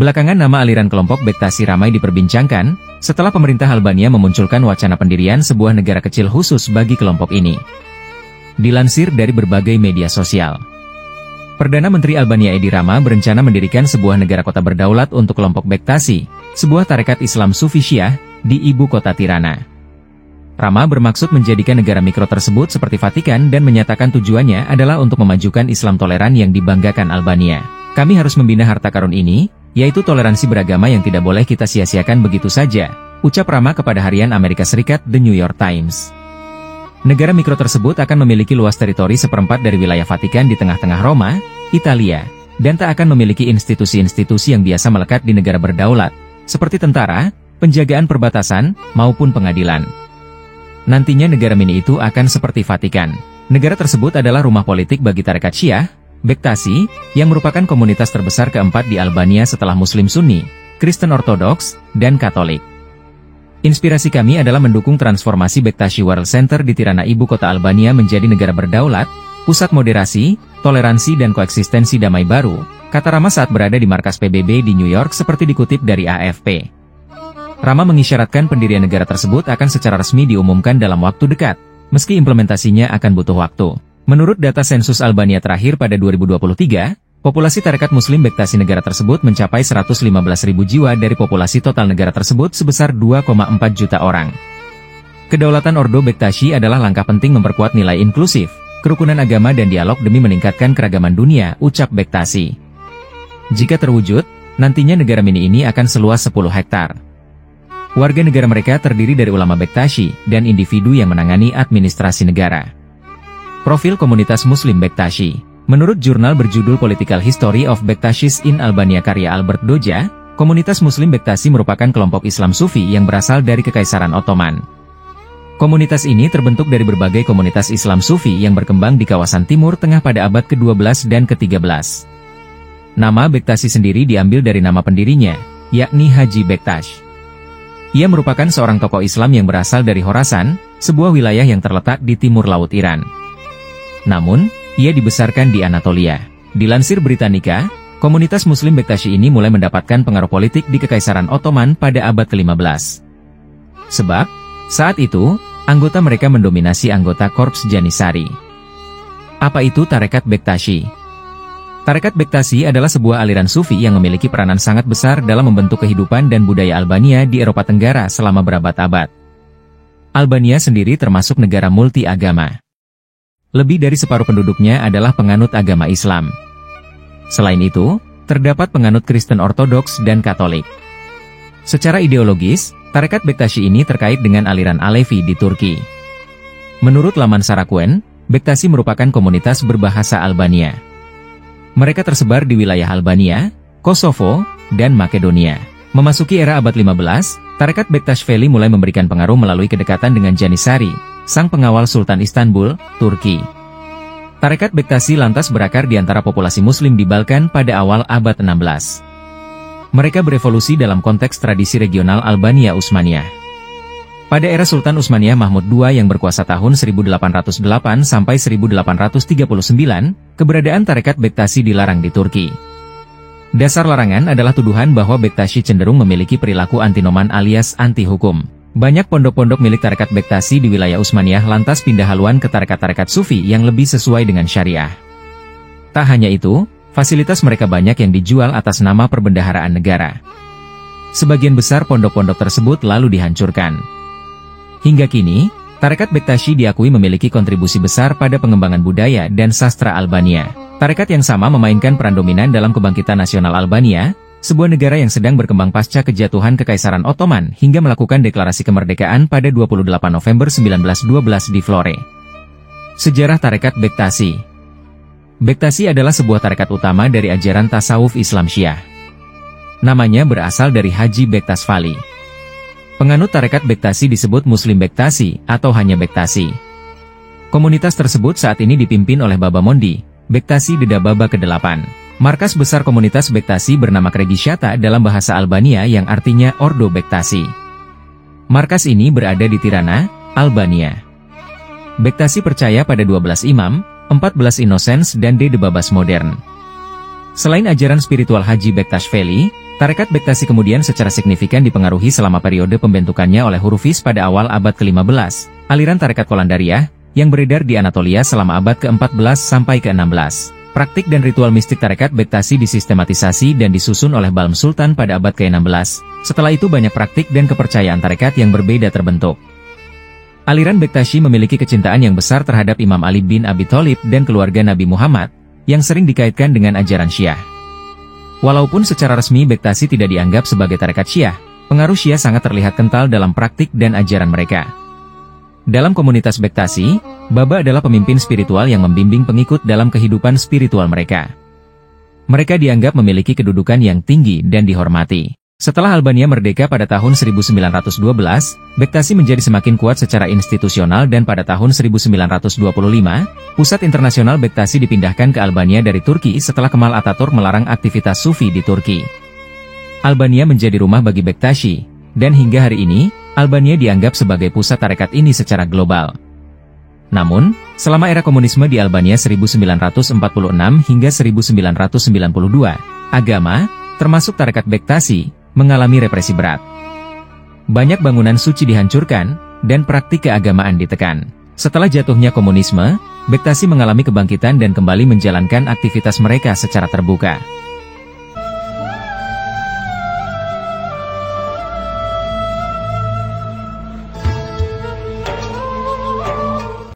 Belakangan nama aliran kelompok Bektaši ramai diperbincangkan, setelah pemerintah Albania memunculkan wacana pendirian sebuah negara kecil khusus bagi kelompok ini. Dilansir dari berbagai media sosial, Perdana Menteri Albania Edi Rama berencana mendirikan sebuah negara kota berdaulat untuk kelompok Bektaši, sebuah tarekat Islam Sufi Syiah, di ibu kota Tirana. Rama bermaksud menjadikan negara mikro tersebut seperti Vatikan dan menyatakan tujuannya adalah untuk memajukan Islam toleran yang dibanggakan Albania. Kami harus membina harta karun ini, yaitu toleransi beragama yang tidak boleh kita sia-siakan begitu saja, ucap Rama kepada harian Amerika Serikat The New York Times. Negara mikro tersebut akan memiliki luas teritori seperempat dari wilayah Vatikan di tengah-tengah Roma, Italia, dan tak akan memiliki institusi-institusi yang biasa melekat di negara berdaulat, seperti tentara, penjagaan perbatasan, maupun pengadilan. Nantinya negara mini itu akan seperti Vatikan. Negara tersebut adalah rumah politik bagi tarekat Syiah, Bektaši, yang merupakan komunitas terbesar keempat di Albania setelah Muslim Sunni, Kristen Ortodoks, dan Katolik. Inspirasi kami adalah mendukung transformasi Bektaši World Center di Tirana ibu kota Albania menjadi negara berdaulat, pusat moderasi, toleransi dan koeksistensi damai baru, kata Rama saat berada di markas PBB di New York seperti dikutip dari AFP. Rama mengisyaratkan pendirian negara tersebut akan secara resmi diumumkan dalam waktu dekat, meski implementasinya akan butuh waktu. Menurut data sensus Albania terakhir pada 2023, populasi tarekat Muslim Bektaši negara tersebut mencapai 115.000 jiwa dari populasi total negara tersebut sebesar 2,4 juta orang. Kedaulatan Ordo Bektaši adalah langkah penting memperkuat nilai inklusif, kerukunan agama dan dialog demi meningkatkan keragaman dunia, ucap Bektaši. Jika terwujud, nantinya negara mini ini akan seluas 10 hektar. Warga negara mereka terdiri dari ulama Bektaši dan individu yang menangani administrasi negara. Profil komunitas Muslim Bektaši. Menurut jurnal berjudul Political History of Bektašis in Albania karya Albert Doja, komunitas Muslim Bektaši merupakan kelompok Islam Sufi yang berasal dari Kekaisaran Ottoman. Komunitas ini terbentuk dari berbagai komunitas Islam Sufi yang berkembang di kawasan Timur Tengah pada abad ke-12 dan ke-13. Nama Bektaši sendiri diambil dari nama pendirinya, yakni Haji Bektaš. Ia merupakan seorang tokoh Islam yang berasal dari Khorasan, sebuah wilayah yang terletak di timur laut Iran. Namun, ia dibesarkan di Anatolia. Dilansir Britannica, komunitas Muslim Bektaši ini mulai mendapatkan pengaruh politik di Kekaisaran Ottoman pada abad ke-15. Sebab, saat itu, anggota mereka mendominasi anggota Korps Janissary. Apa itu Tarekat Bektaši? Tarekat Bektaši adalah sebuah aliran Sufi yang memiliki peranan sangat besar dalam membentuk kehidupan dan budaya Albania di Eropa Tenggara selama berabad-abad. Albania sendiri termasuk negara multi-agama. Lebih dari separuh penduduknya adalah penganut agama Islam. Selain itu, terdapat penganut Kristen Ortodoks dan Katolik. Secara ideologis, Tarekat Bektaši ini terkait dengan aliran Alevi di Turki. Menurut laman Sarakuen, Bektaši merupakan komunitas berbahasa Albania. Mereka tersebar di wilayah Albania, Kosovo, dan Makedonia. Memasuki era abad 15, Tarekat Bektašveli mulai memberikan pengaruh melalui kedekatan dengan Janissary, sang pengawal Sultan Istanbul, Turki. Tarekat Bektaši lantas berakar di antara populasi Muslim di Balkan pada awal abad 16. Mereka berevolusi dalam konteks tradisi regional Albania Utsmaniyah. Pada era Sultan Utsmaniyah Mahmud II yang berkuasa tahun 1808 sampai 1839, keberadaan Tarekat Bektaši dilarang di Turki. Dasar larangan adalah tuduhan bahwa Bektaši cenderung memiliki perilaku antinoman alias anti-hukum. Banyak pondok-pondok milik Tarekat Bektaši di wilayah Utsmaniyah lantas pindah haluan ke tarekat-tarekat Sufi yang lebih sesuai dengan syariah. Tak hanya itu, fasilitas mereka banyak yang dijual atas nama perbendaharaan negara. Sebagian besar pondok-pondok tersebut lalu dihancurkan. Hingga kini, Tarekat Bektaši diakui memiliki kontribusi besar pada pengembangan budaya dan sastra Albania. Tarekat yang sama memainkan peran dominan dalam kebangkitan nasional Albania, sebuah negara yang sedang berkembang pasca kejatuhan Kekaisaran Ottoman hingga melakukan deklarasi kemerdekaan pada 28 November 1912 di Vlore. Sejarah Tarekat Bektaši. Bektaši adalah sebuah tarekat utama dari ajaran tasawuf Islam Syiah. Namanya berasal dari Haji Bektaš Vali. Penganut Tarekat Bektaši disebut Muslim Bektaši atau hanya Bektaši. Komunitas tersebut saat ini dipimpin oleh Baba Mondi, Bektaši Deda Baba ke-8. Markas besar komunitas Bektaši bernama Kregišata dalam bahasa Albania yang artinya Ordo Bektaši. Markas ini berada di Tirana, Albania. Bektaši percaya pada 12 imam, 14 Innocens dan Deda Babas modern. Selain ajaran spiritual Haji Bektašveli, Tarekat Bektashi kemudian secara signifikan dipengaruhi selama periode pembentukannya oleh Hurufis pada awal abad ke-15, aliran Tarekat Qalandariyah, yang beredar di Anatolia selama abad ke-14 sampai ke-16. Praktik dan ritual mistik Tarekat Bektashi disistematisasi dan disusun oleh Balm Sultan pada abad ke-16. Setelah itu banyak praktik dan kepercayaan tarekat yang berbeda terbentuk. Aliran Bektashi memiliki kecintaan yang besar terhadap Imam Ali bin Abi Thalib dan keluarga Nabi Muhammad, yang sering dikaitkan dengan ajaran Syiah. Walaupun secara resmi Bektashi tidak dianggap sebagai tarekat Syiah, pengaruh Syiah sangat terlihat kental dalam praktik dan ajaran mereka. Dalam komunitas Bektashi, Baba adalah pemimpin spiritual yang membimbing pengikut dalam kehidupan spiritual mereka. Mereka dianggap memiliki kedudukan yang tinggi dan dihormati. Setelah Albania merdeka pada tahun 1912, Bektashi menjadi semakin kuat secara institusional dan pada tahun 1925, pusat internasional Bektashi dipindahkan ke Albania dari Turki setelah Kemal Atatürk melarang aktivitas Sufi di Turki. Albania menjadi rumah bagi Bektashi, dan hingga hari ini, Albania dianggap sebagai pusat tarekat ini secara global. Namun, selama era komunisme di Albania 1946 hingga 1992, agama, termasuk tarekat Bektashi, mengalami represi berat. Banyak bangunan suci dihancurkan, dan praktik keagamaan ditekan. Setelah jatuhnya komunisme, Bektashi mengalami kebangkitan dan kembali menjalankan aktivitas mereka secara terbuka.